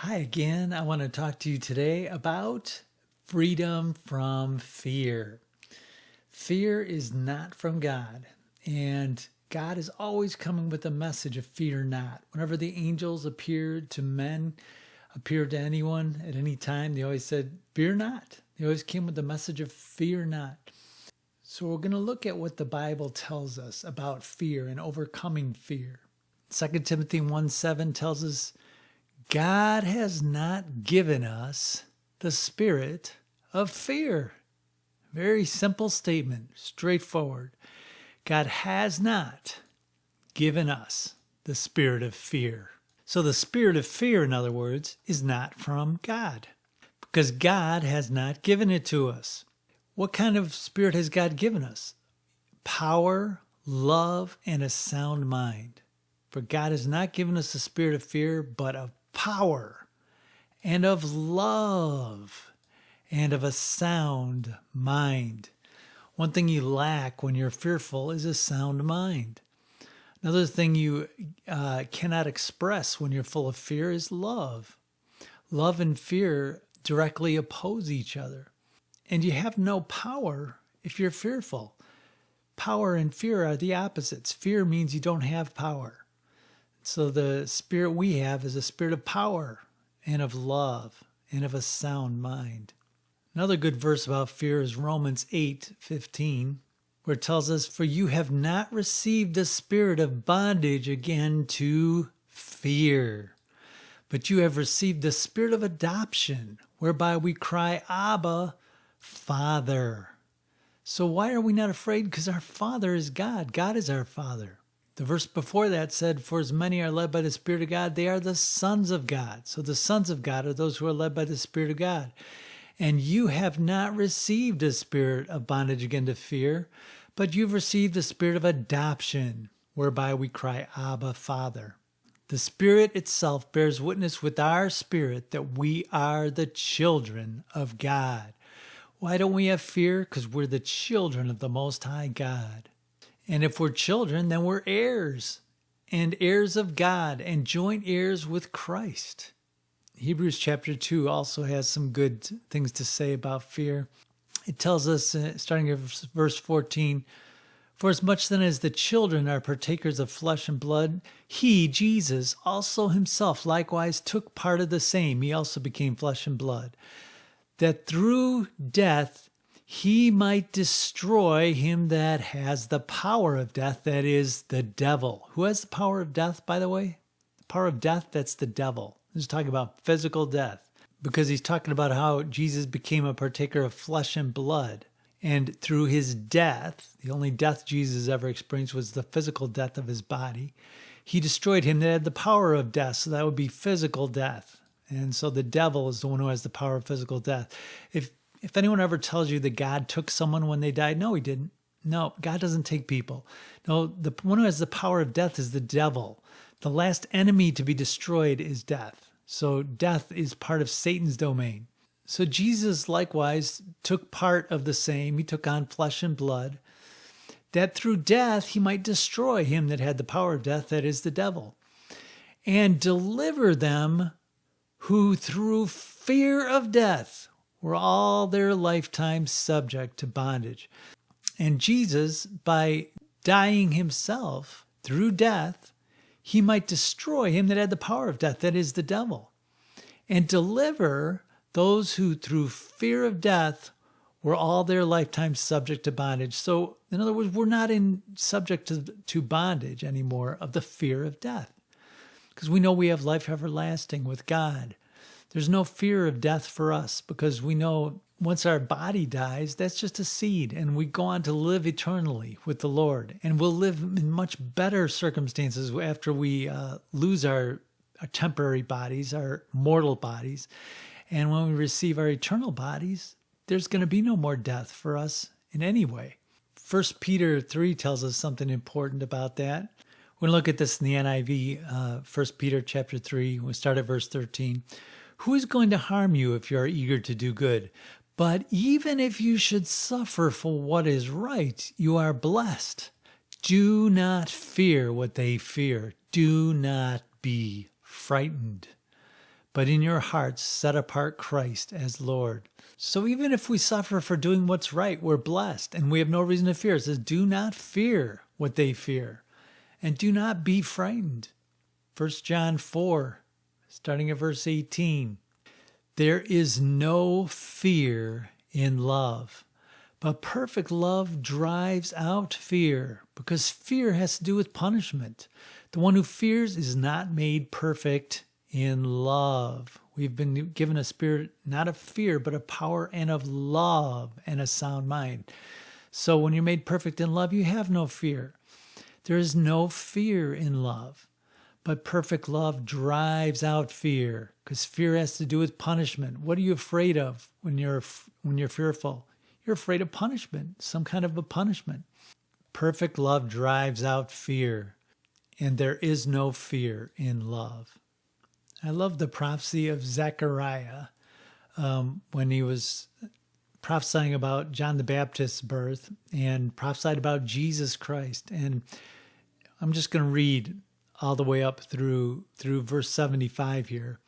Hi again. I want to talk to you today about freedom from fear. Fear is not from God, and God is always coming with a message of fear not. Whenever the angels appeared to men, appeared to anyone at any time, they always said, fear not. They always came with the message of fear not. So we're going to look at what the Bible tells us about fear and overcoming fear. 2 Timothy 1:7 tells us, God has not given us the spirit of fear. Very simple statement, straightforward. God has not given us the spirit of fear. So the spirit of fear, in other words, is not from God, because God has not given it to us. What kind of spirit has God given us? Power, love, and a sound mind. For God has not given us the spirit of fear, but of power and of love and of a sound mind. One thing you lack when you're fearful is a sound mind. Another thing you cannot express when you're full of fear is love. Love and fear directly oppose each other. And you have no power if you're fearful. Power and fear are the opposites. Fear means you don't have power. So the spirit we have is a spirit of power and of love and of a sound mind. Another good verse about fear is Romans 8:15, where it tells us, for you have not received the spirit of bondage again to fear, but you have received the spirit of adoption, whereby we cry, Abba, Father. So why are we not afraid? Because our Father is God. God is our Father. The verse before that said, for as many are led by the Spirit of God, they are the sons of God. So the sons of God are those who are led by the Spirit of God. And you have not received a spirit of bondage again to fear, but you've received the spirit of adoption, whereby we cry, Abba, Father. The Spirit itself bears witness with our spirit that we are the children of God. Why don't we have fear? Because we're the children of the Most High God. And if we're children, then we're heirs, and heirs of God, and joint heirs with Christ. Hebrews chapter 2 also has some good things to say about fear. It tells us, starting at verse 14, for as much then as the children are partakers of flesh and blood, he, Jesus, also himself likewise took part of the same. He also became flesh and blood, that through death he might destroy him that has the power of death, that is, the devil. Who has the power of death, by the way? The power of death, that's the devil. He's talking about physical death, because he's talking about how Jesus became a partaker of flesh and blood. And through his death, the only death Jesus ever experienced was the physical death of his body. He destroyed him that had the power of death, so that would be physical death. And so the devil is the one who has the power of physical death. If anyone ever tells you that God took someone when they died, no, he didn't. No, God doesn't take people. No, the one who has the power of death is the devil. The last enemy to be destroyed is death. So death is part of Satan's domain. So Jesus likewise took part of the same. He took on flesh and blood, that through death he might destroy him that had the power of death, that is the devil, and deliver them who through fear of death were all their lifetime subject to bondage. And Jesus, by dying himself through death, he might destroy him that had the power of death, that is the devil, and deliver those who through fear of death were all their lifetime subject to bondage. So, in other words, we're not subject to bondage anymore of the fear of death, because we know we have life everlasting with God. There's no fear of death for us, because we know once our body dies, that's just a seed, and we go on to live eternally with the Lord. And we'll live in much better circumstances after we lose our temporary bodies, our mortal bodies. And when we receive our eternal bodies, there's going to be no more death for us in any way. 1 Peter 3 tells us something important about that. We're going to look at this in the NIV, 1 Peter chapter 3. We'll start at verse 13. Who is going to harm you if you are eager to do good? But even if you should suffer for what is right, you are blessed. Do not fear what they fear. Do not be frightened. but in your hearts set apart Christ as Lord. So even if we suffer for doing what's right, we're blessed and we have no reason to fear. It says, do not fear what they fear and do not be frightened. 1 John 4, starting at verse 18. There is no fear in love, but perfect love drives out fear, because fear has to do with punishment. The one who fears is not made perfect in love. We've been given a spirit not of fear, but of power and of love and a sound mind. So when you're made perfect in love, you have no fear. There is no fear in love, but perfect love drives out fear, because fear has to do with punishment. What are you afraid of when you're fearful? You're afraid of punishment, some kind of a punishment. Perfect love drives out fear, and there is no fear in love. I love the prophecy of Zechariah when he was prophesying about John the Baptist's birth and prophesied about Jesus Christ. And I'm just going to read all the way up through verse 75 here.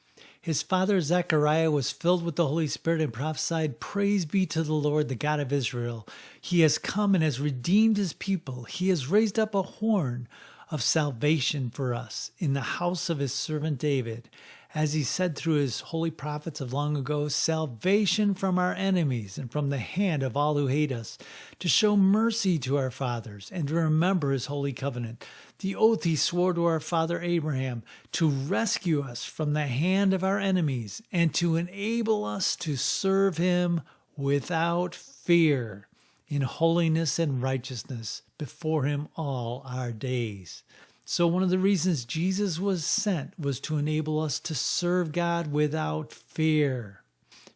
His father Zechariah was filled with the Holy Spirit and prophesied, "Praise be to the Lord, the God of Israel. He has come and has redeemed his people. He has raised up a horn of salvation for us in the house of his servant David. As he said through his holy prophets of long ago, salvation from our enemies and from the hand of all who hate us, to show mercy to our fathers and to remember his holy covenant, the oath he swore to our father Abraham, to rescue us from the hand of our enemies and to enable us to serve him without fear, in holiness and righteousness before him all our days." So one of the reasons Jesus was sent was to enable us to serve God without fear,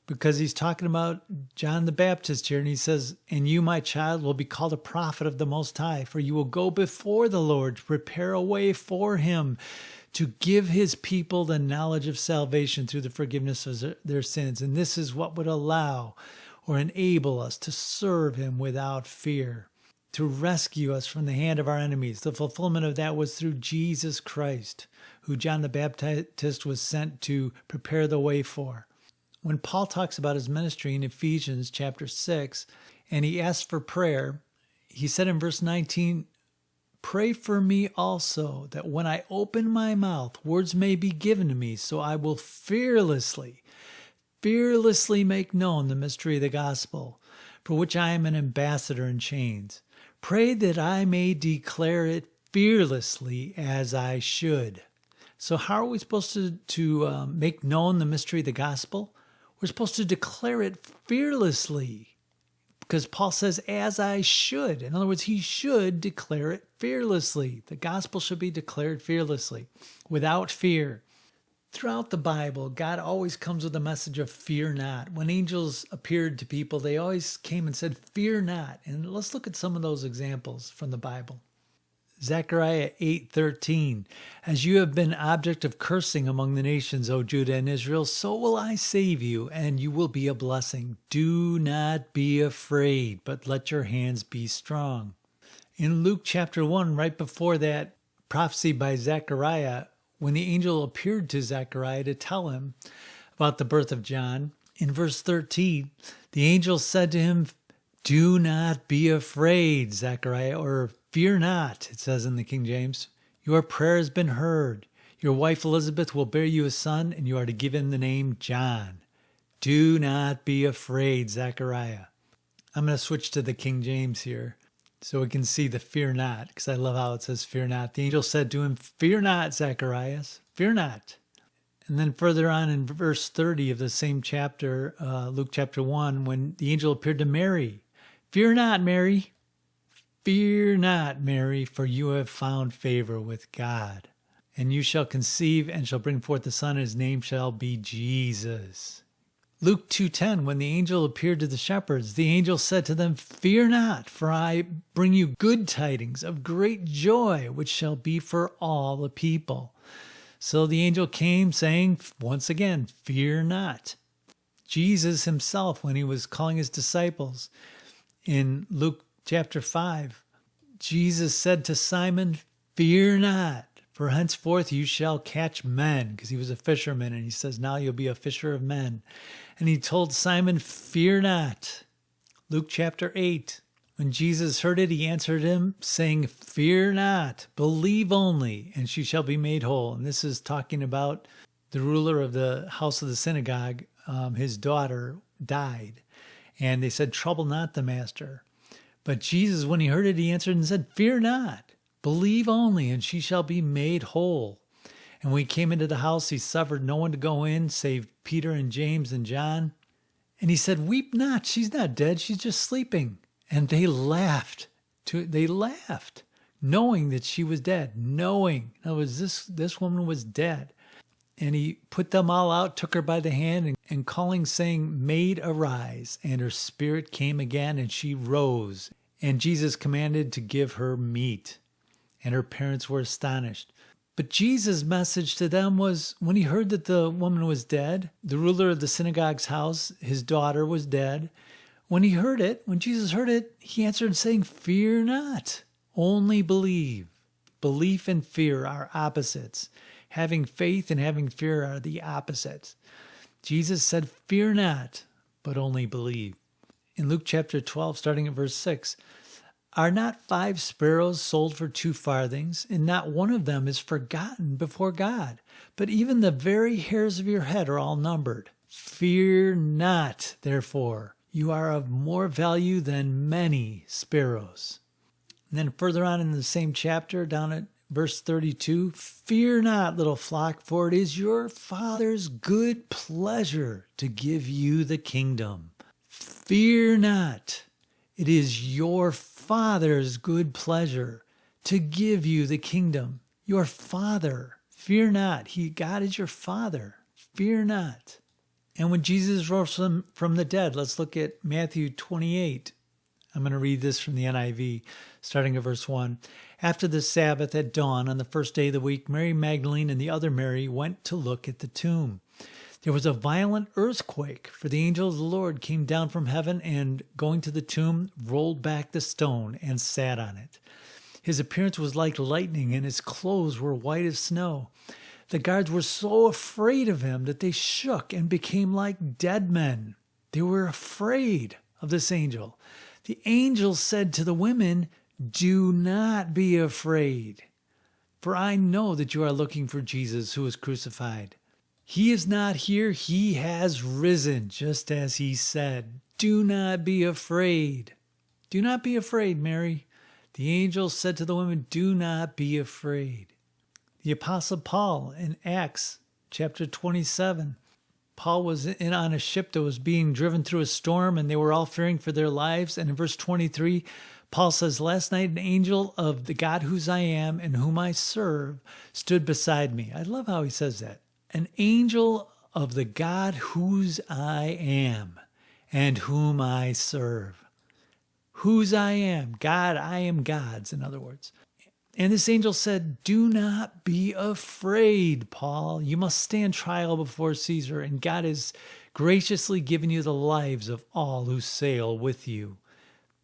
because he's talking about John the Baptist here, and he says, "And you, my child, will be called a prophet of the Most High, for you will go before the Lord to prepare a way for him, to give his people the knowledge of salvation through the forgiveness of their sins." And this is what would allow or enable us to serve him without fear, to rescue us from the hand of our enemies. The fulfillment of that was through Jesus Christ, who John the Baptist was sent to prepare the way for. When Paul talks about his ministry in Ephesians chapter 6, and he asked for prayer, he said in verse 19, "Pray for me also, that when I open my mouth, words may be given to me, so I will fearlessly make known the mystery of the gospel, for which I am an ambassador in chains. Pray that I may declare it fearlessly as I should." So how are we supposed to make known the mystery of the gospel? We're supposed to declare it fearlessly, because Paul says, "as I should." In other words, he should declare it fearlessly. The gospel should be declared fearlessly, without fear. Throughout the Bible, God always comes with a message of fear not. When angels appeared to people, they always came and said, "Fear not." And let's look at some of those examples from the Bible. Zechariah 8:13, "As you have been object of cursing among the nations, O Judah and Israel, so will I save you, and you will be a blessing. Do not be afraid, but let your hands be strong." In Luke chapter 1, right before that prophecy by Zechariah, when the angel appeared to Zechariah to tell him about the birth of John, in verse 13, the angel said to him, "Do not be afraid, Zechariah," or "Fear not," it says in the King James. "Your prayer has been heard. Your wife Elizabeth will bear you a son, and you are to give him the name John. Do not be afraid, Zechariah." I'm going to switch to the King James here, so we can see the "fear not," because I love how it says "fear not." The angel said to him, "Fear not, Zacharias, fear not." And then further on in verse 30 of the same chapter, Luke chapter 1, when the angel appeared to Mary, "Fear not, Mary. Fear not, Mary, for you have found favor with God. And you shall conceive and shall bring forth a son, and his name shall be Jesus." Luke 2:10, when the angel appeared to the shepherds, the angel said to them, "Fear not, for I bring you good tidings of great joy, which shall be for all the people." So the angel came saying, once again, "Fear not." Jesus himself, when he was calling his disciples in Luke chapter 5, Jesus said to Simon, "Fear not, For henceforth you shall catch men, because he was a fisherman, and he says, now you'll be a fisher of men. And he told Simon, fear not. Luke chapter 8. When Jesus heard it, he answered him, saying, fear not, believe only, and she shall be made whole. And this is talking about the ruler of the house of the synagogue. His daughter died. And they said, trouble not the master. But Jesus, when he heard it, he answered and said, fear not, believe only, and she shall be made whole. And when he came into the house, he suffered no one to go in, save Peter and James and John. And he said, weep not, she's not dead, she's just sleeping. And they laughed, knowing that she was dead, knowing. In other words, this woman was dead. And he put them all out, took her by the hand, and calling, saying, Maid, arise. And her spirit came again, and she rose. And Jesus commanded to give her meat. And her parents were astonished. But Jesus' message to them was, when he heard that the woman was dead, the ruler of the synagogue's house, his daughter was dead. When Jesus heard it, he answered saying, fear not, only believe. Belief and fear are opposites. Having faith and having fear are the opposites. Jesus said, fear not, but only believe. In Luke chapter 12, starting at verse 6, are not 5 sparrows sold for 2 farthings, and not one of them is forgotten before God? But even the very hairs of your head are all numbered. Fear not, therefore. You are of more value than many sparrows. And then further on in the same chapter, down at verse 32, fear not, little flock, for it is your Father's good pleasure to give you the kingdom. Fear not. It is your Father's good pleasure to give you the kingdom. Your Father. Fear not. God is your Father. Fear not. And when Jesus rose from the dead, let's look at Matthew 28. I'm going to read this from the NIV, starting at verse 1. After the Sabbath at dawn on the first day of the week, Mary Magdalene and the other Mary went to look at the tomb. There was a violent earthquake, for the angel of the Lord came down from heaven and, going to the tomb, rolled back the stone and sat on it. His appearance was like lightning, and his clothes were white as snow. The guards were so afraid of him that they shook and became like dead men. They were afraid of this angel. The angel said to the women, do not be afraid, for I know that you are looking for Jesus who was crucified. He is not here, he has risen, just as he said. Do not be afraid. Do not be afraid, Mary. The angel said to the women, do not be afraid. The Apostle Paul in Acts chapter 27, Paul was on a ship that was being driven through a storm, and they were all fearing for their lives. And in verse 23, Paul says, last night an angel of the God whose I am and whom I serve stood beside me. I love how he says that. An angel of the God whose I am and whom I serve. Whose I am. God, I am God's, in other words. And this angel said, do not be afraid, Paul. You must stand trial before Caesar, and God has graciously given you the lives of all who sail with you.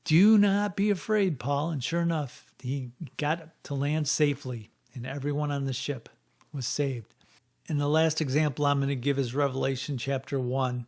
Do not be afraid, Paul. And sure enough, he got to land safely, and everyone on the ship was saved. And the last example I'm going to give is Revelation chapter 1,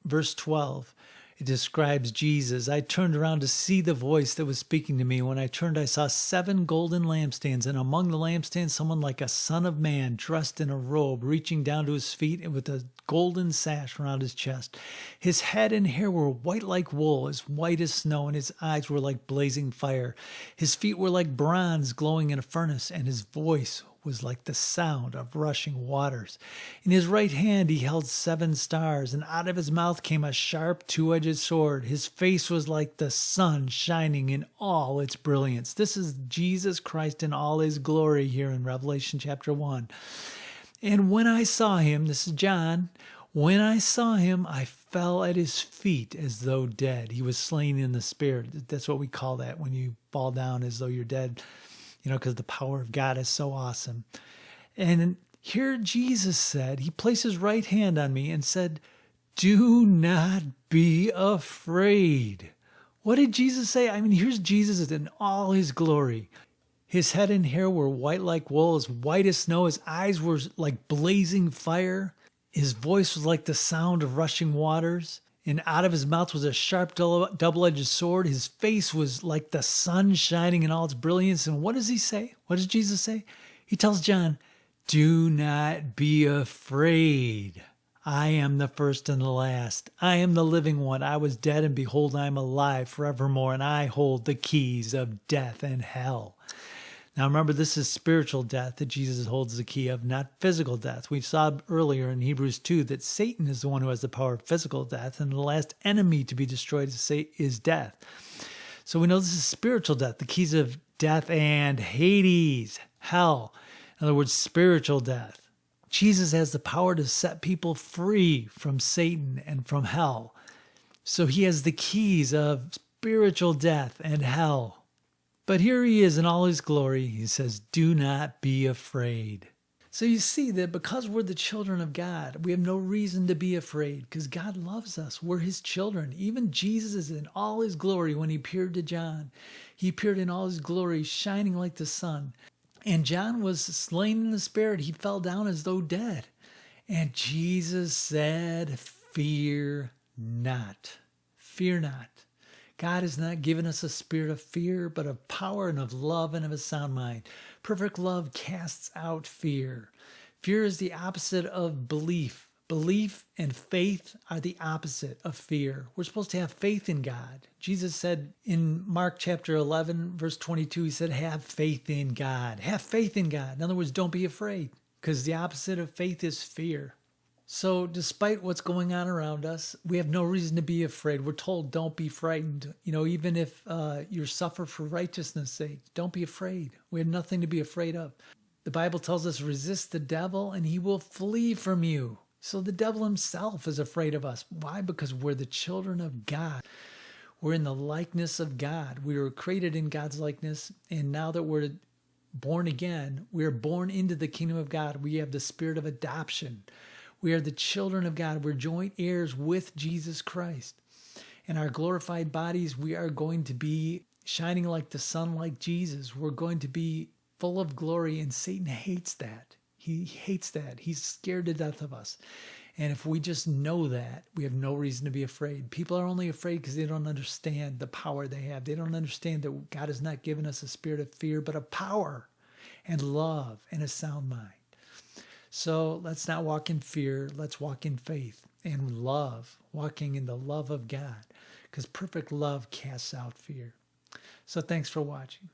verse 12. It describes Jesus. I turned around to see the voice that was speaking to me. When I turned, I saw 7 golden lampstands, and among the lampstands, someone like a son of man, dressed in a robe, reaching down to his feet and with a golden sash around his chest. His head and hair were white like wool, as white as snow, and his eyes were like blazing fire. His feet were like bronze glowing in a furnace, and his voice was like the sound of rushing waters. In his right hand he held 7 stars, and out of his mouth came a sharp 2-edged sword. His face was like the sun shining in all its brilliance. This is Jesus Christ in all his glory here in Revelation chapter 1. And when I saw him, this is John, when I saw him, I fell at his feet as though dead. He was slain in the spirit. That's what we call that, when you fall down as though you're dead. Because the power of God is so awesome. And here Jesus said, he placed his right hand on me and said, do not be afraid. What did Jesus say? I mean, here's Jesus in all his glory. His head and hair were white like wool, as white as snow. His eyes were like blazing fire. His voice was like the sound of rushing waters. And out of his mouth was a sharp double-edged sword. His face was like the sun shining in all its brilliance. And what does he say? What does Jesus say? He tells John, "Do not be afraid. I am the first and the last. I am the living one. I was dead, and behold, I am alive forevermore, and I hold the keys of death and hell." Now remember, this is spiritual death that Jesus holds the key of, not physical death. We saw earlier in Hebrews 2 that Satan is the one who has the power of physical death, and the last enemy to be destroyed is death. So we know this is spiritual death, the keys of death and Hades, hell. In other words, spiritual death. Jesus has the power to set people free from Satan and from hell. So he has the keys of spiritual death and hell. But here he is in all his glory. He says, "Do not be afraid." So you see that because we're the children of God, we have no reason to be afraid because God loves us. We're his children. Even Jesus is in all his glory when he appeared to John. He appeared in all his glory, shining like the sun. And John was slain in the spirit. He fell down as though dead. And Jesus said, "Fear not. Fear not." God has not given us a spirit of fear, but of power and of love and of a sound mind. Perfect love casts out fear. Fear is the opposite of belief. Belief and faith are the opposite of fear. We're supposed to have faith in God. Jesus said in Mark chapter 11, verse 22, he said, "Have faith in God." Have faith in God. In other words, don't be afraid, because the opposite of faith is fear. So despite what's going on around us, we have no reason to be afraid. We're told, don't be frightened. Even if you suffer for righteousness' sake, don't be afraid. We have nothing to be afraid of. The Bible tells us, resist the devil and he will flee from you. So the devil himself is afraid of us. Why? Because we're the children of God. We're in the likeness of God. We were created in God's likeness. And now that we're born again, we are born into the kingdom of God. We have the spirit of adoption. We are the children of God. We're joint heirs with Jesus Christ. In our glorified bodies, we are going to be shining like the sun, like Jesus. We're going to be full of glory, and Satan hates that. He hates that. He's scared to death of us. And if we just know that, we have no reason to be afraid. People are only afraid because they don't understand the power they have. They don't understand that God has not given us a spirit of fear, but of power and love and a sound mind. So let's not walk in fear. Let's walk in faith and love, walking in the love of God, because perfect love casts out fear. So thanks for watching.